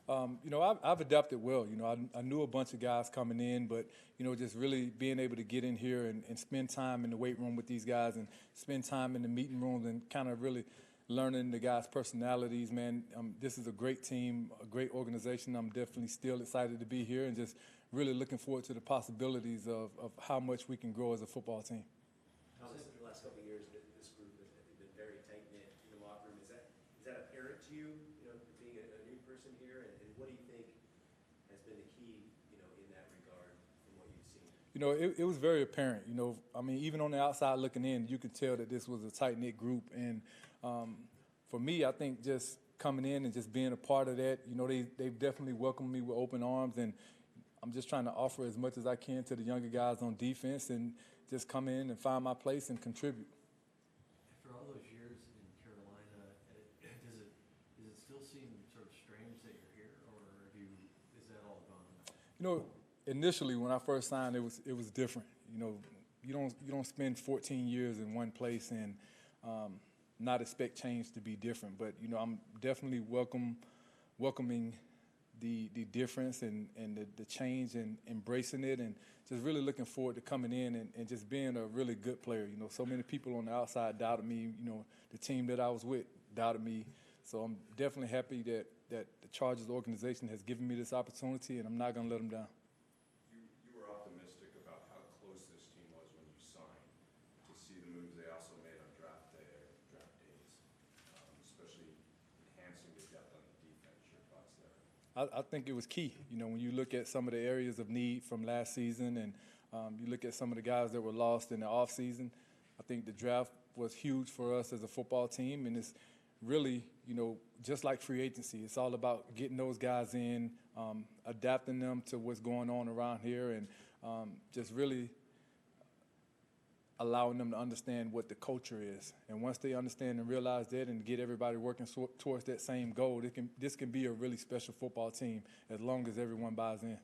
I've adapted well. I knew a bunch of guys coming in, but, just really being able to get in here and spend time in the weight room with these guys and spend time in the meeting rooms and kind of really learning the guys' personalities, man. This is a great team, a great organization. I'm definitely still excited to be here and just really looking forward to the possibilities of how much we can grow as a football team. Thomas, in the last couple of years, this group has been very tight-knit in the locker room. Is that apparent to you, being a new person here? And what do you think has been the key, in that regard from what you've seen? It was very apparent. Even on the outside looking in, you could tell that this was a tight-knit group. And for me, I think just coming in and just being a part of that, they've definitely welcomed me with open arms. And I'm just trying to offer as much as I can to the younger guys on defense and just come in and find my place and contribute. After all those years in Carolina, does it still seem sort of strange that you're here, or is that all gone? Initially when I first signed, it was different. You don't spend 14 years in one place and not expect change to be different. But I'm definitely welcoming the difference and the change and embracing it and just really looking forward to coming in and just being a really good player. So many people on the outside doubted me. The team that I was with doubted me. So I'm definitely happy that the Chargers organization has given me this opportunity, and I'm not going to let them down. You were optimistic about how close this team was when you signed, to see the moves they also made on draft days, especially enhancing the depth on the defense. Your thoughts there? I think it was key. When you look at some of the areas of need from last season and you look at some of the guys that were lost in the offseason, I think the draft was huge for us as a football team, and it's really, just like free agency, it's all about getting those guys in, adapting them to what's going on around here, and just really allowing them to understand what the culture is. And once they understand and realize that and get everybody working towards that same goal, this can be a really special football team as long as everyone buys in.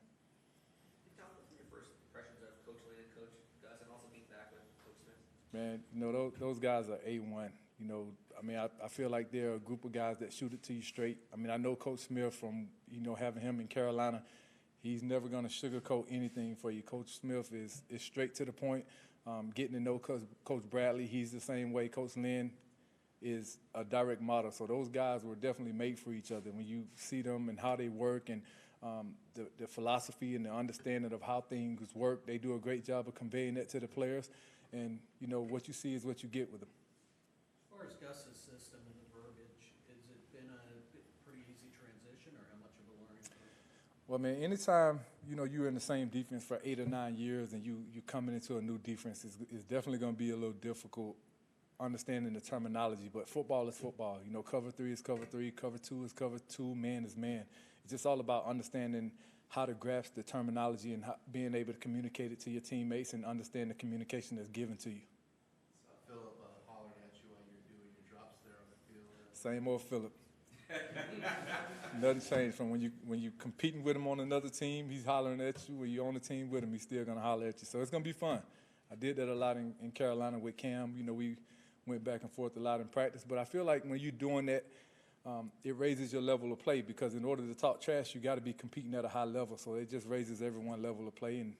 Tell me from your first impressions of Coach Lynn and Coach Gus, and also meet back with Coach Smith. Man, those guys are A1. I feel like they're a group of guys that shoot it to you straight. I know Coach Smith from, having him in Carolina. He's never going to sugarcoat anything for you. Coach Smith is straight to the point. Getting to know Coach Bradley, he's the same way. Coach Lynn is a direct model. So those guys were definitely made for each other. When you see them and how they work and the philosophy and the understanding of how things work, they do a great job of conveying that to the players. And, what you see is what you get with them. As far as Gus's system and the verbiage, has it been a pretty easy transition, or how much of a learning curve? Well, man, anytime, you're in the same defense for 8 or 9 years and you're coming into a new defense, it's definitely going to be a little difficult understanding the terminology. But football is football. Cover 3 is cover 3, cover 2 is cover 2, man is man. It's just all about understanding how to grasp the terminology and being able to communicate it to your teammates and understand the communication that's given to you. Philip hollering at you while you're doing your drops there on the field. Same old Philip. Nothing changed from when you competing with him on another team, he's hollering at you. When you're on the team with him, he's still going to holler at you. So it's going to be fun. I did that a lot in Carolina with Cam. We went back and forth a lot in practice. But I feel like when you're doing that, it raises your level of play, because in order to talk trash, you got to be competing at a high level. So it just raises everyone's level of play. And,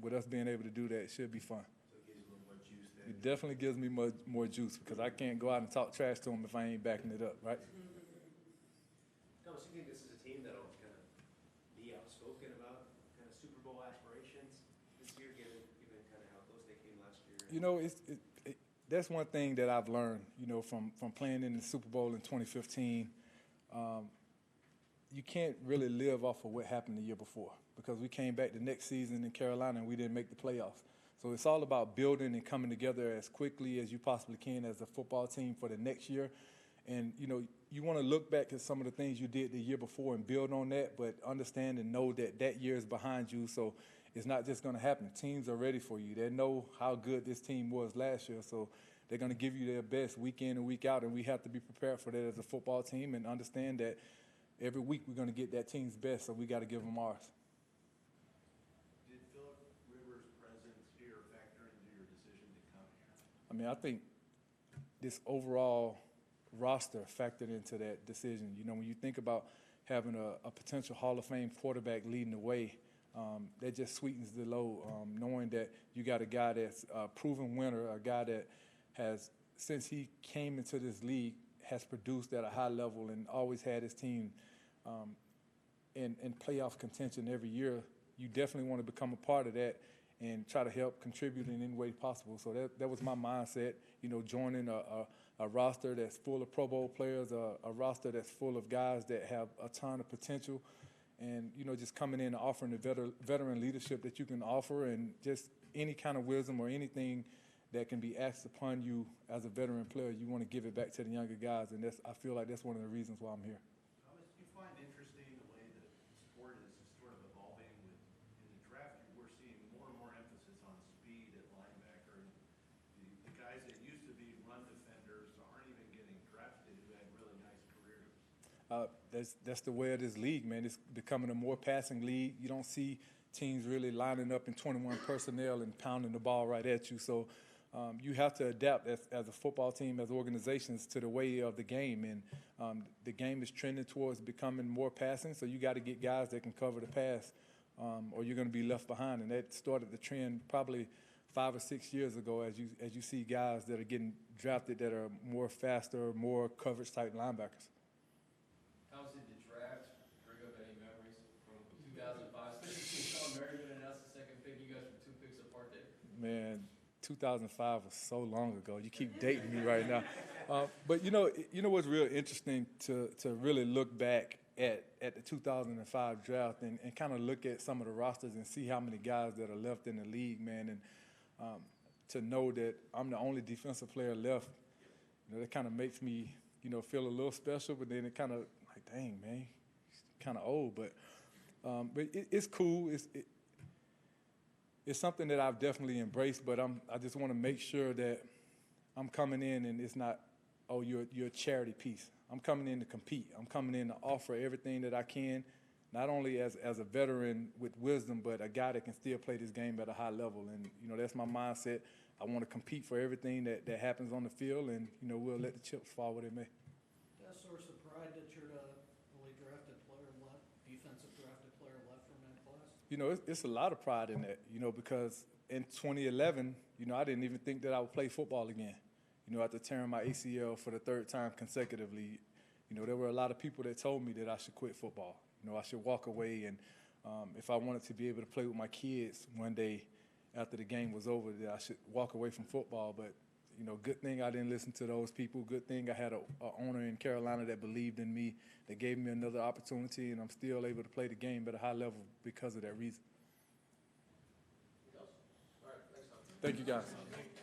with us being able to do that, it should be fun. So it gives you a little more juice there. It definitely gives me more juice, because I can't go out and talk trash to him if I ain't backing it up, right? Thomas, you think this is a team that'll kind of be outspoken about kind of Super Bowl aspirations this year, given kind of how close they came last year? That's one thing that I've learned, from playing in the Super Bowl in 2015. You can't really live off of what happened the year before, because we came back the next season in Carolina and we didn't make the playoffs. So it's all about building and coming together as quickly as you possibly can as a football team for the next year. And, you want to look back at some of the things you did the year before and build on that, but understand and know that that year is behind you. So it's not just going to happen. Teams are ready for you. They know how good this team was last year. So they're going to give you their best week in and week out. And we have to be prepared for that as a football team and understand that every week we're going to get that team's best. So we got to give them ours. Did Philip Rivers' presence here factor into your decision to come here? I think this overall roster factored into that decision. You know, when you think about having a potential Hall of Fame quarterback leading the way, that just sweetens the load, knowing that you got a guy that's a proven winner, a guy that has, since he came into this league, has produced at a high level and always had his team in playoff contention every year. You definitely want to become a part of that and try to help contribute in any way possible. So that was my mindset, you know, joining a roster that's full of Pro Bowl players, a roster that's full of guys that have a ton of potential, and, you know, just coming in and offering the veteran leadership that you can offer, and just any kind of wisdom or anything that can be asked upon you as a veteran player, you want to give it back to the younger guys, and I feel like that's one of the reasons why I'm here. Thomas, do you find interesting the way that sport is sort of evolving with, in the draft, we're seeing more and more emphasis on speed at linebacker, and the guys that used to be run defenders aren't even getting drafted who had really nice careers. That's the way of this league, man. It's becoming a more passing league. You don't see teams really lining up in 21 personnel and pounding the ball right at you. So you have to adapt as a football team, as organizations, to the way of the game. And the game is trending towards becoming more passing, so you got to get guys that can cover the pass, or you're going to be left behind. And that started the trend probably 5 or 6 years ago, as you see guys that are getting drafted that are more faster, more coverage type linebackers. Thomas, did the draft bring up any memories from 2005? Especially Sean Merriman announced the second pick. You guys were 2 picks apart there. Man, 2005 was so long ago. You keep dating me right now. But you know what's real interesting to really look back at the 2005 draft and kind of look at some of the rosters and see how many guys that are left in the league, man, and to know that I'm the only defensive player left, you know, that kind of makes me, you know, feel a little special. But then it kind of like, dang, man, he's kind of old. But it's cool. It's something that I've definitely embraced. But I just want to make sure that I'm coming in and it's not, oh, you're a charity piece. I'm coming in to compete. I'm coming in to offer everything that I can, not only as a veteran with wisdom, but a guy that can still play this game at a high level. And, you know, that's my mindset. I want to compete for everything that happens on the field, and, you know, we'll let the chips fall where they may. Is that a source of pride that you're the only drafted player left, defensive drafted player left from that class? You know, it's a lot of pride in that, you know, because in 2011, you know, I didn't even think that I would play football again. You know, after tearing my ACL for the 3rd time consecutively, you know, there were a lot of people that told me that I should quit football. You know, I should walk away, and if I wanted to be able to play with my kids one day after the game was over, that I should walk away from football. But, you know, good thing I didn't listen to those people. Good thing I had an owner in Carolina that believed in me, that gave me another opportunity, and I'm still able to play the game at a high level because of that reason. All right, thanks, Tom. Thank you, guys.